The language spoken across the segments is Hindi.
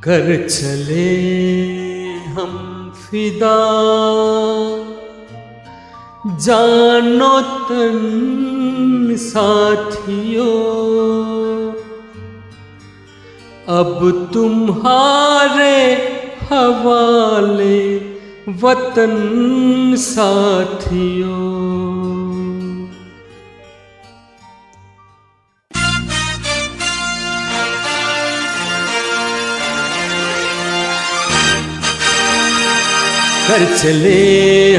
कर चले हम फिदा जानो तन साथियों, अब तुम्हारे हवाले वतन साथियों। कर चले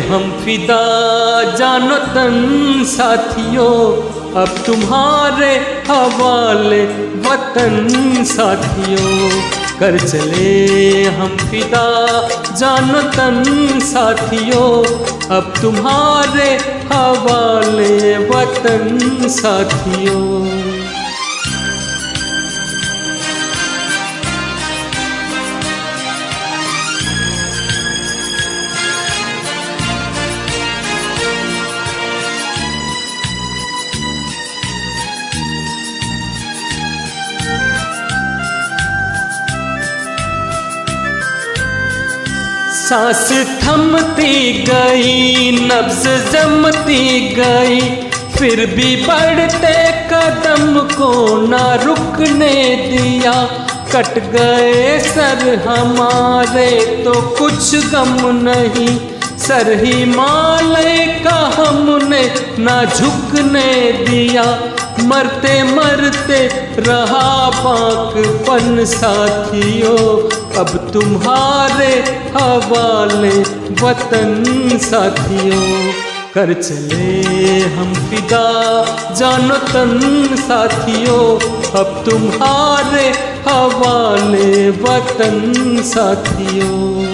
हम फिदा जानो तन साथियों, अब तुम्हारे हवाले वतन साथियों। कर चले हम फिदा जानो तन साथियों, अब तुम्हारे हवाले वतन साथियों। सांस थमती गई, नब्ज़ जमती गई, फिर भी बढ़ते कदम को ना रुकने दिया। कट गए सर हमारे तो कुछ गम नहीं, सर हिमालय का हमने ना झुकने दिया। मरते मरते रहा बाकपन साथियों, अब तुम्हारे हवाले वतन साथियों। कर चले हम फिदा जानो तन साथियों, अब तुम्हारे हवाले वतन साथियों।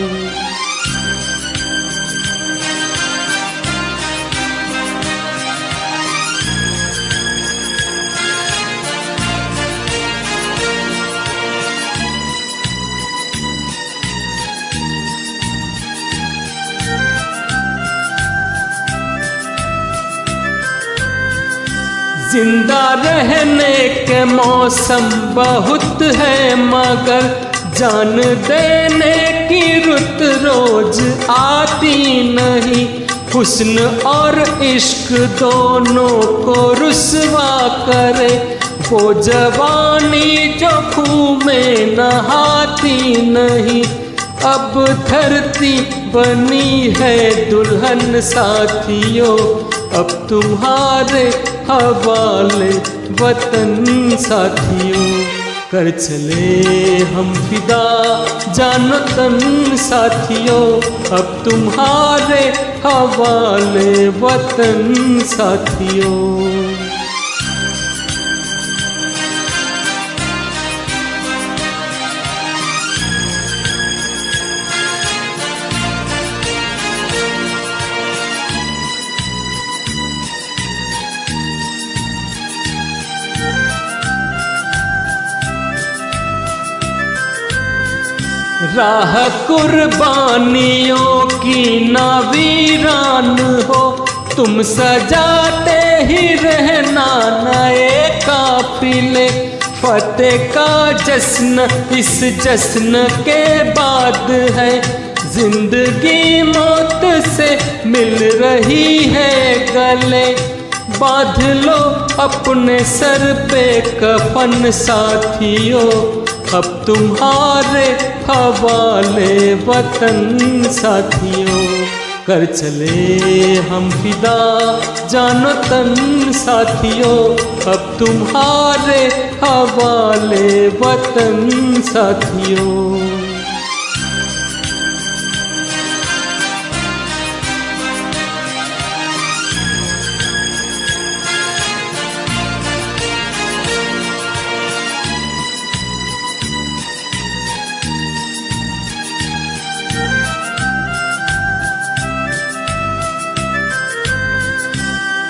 जिंदा रहने के मौसम बहुत है, मगर जान देने की रुत रोज आती नहीं। हुस्न और इश्क दोनों को रुसवा करे, वो जवानी जो खून में नहाती नहीं। अब धरती बनी है दुल्हन साथियों, अब तुम्हारे हवाले वतन साथियों। कर चले हम फिदा जानो तन साथियों, अब तुम्हारे हवाले वतन साथियों। राह कुर्बानियों की ना वीरान हो, तुम सजाते ही रहना नए काफिले। फतेह का जश्न इस जश्न के बाद है, जिंदगी मौत से मिल रही है गले। बांध लो अपने सर पे कफन साथियों, अब तुम्हारे हवाले वतन साथियों। कर चले हम फिदा जानो तन साथियों, अब तुम्हारे हवाले वतन साथियों।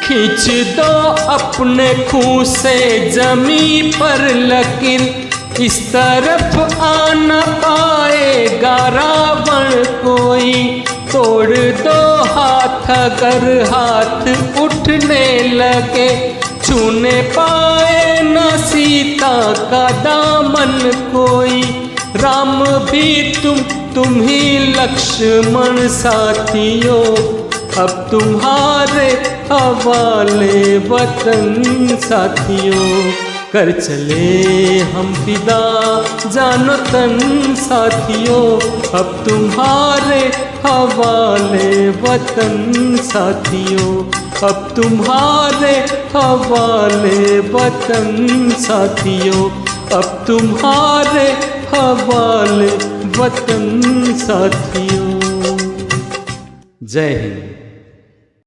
खींच दो अपने खून से जमी पर लकीर, इस तरफ आ न पाएगा रावण कोई। तोड़ दो हाथ अगर हाथ उठने लगे, छूने पाए न सीता का दामन कोई। राम भी तुम ही लक्ष्मण साथियों, अब तुम्हारे हवाले वतन साथियों। कर चले हम फिदा जानो तन साथियों, अब तुम्हारे हवाले वतन साथियों, अब तुम्हारे हवाले वतन साथियों, अब तुम्हारे हवाले वतन साथियों। जय हिंद।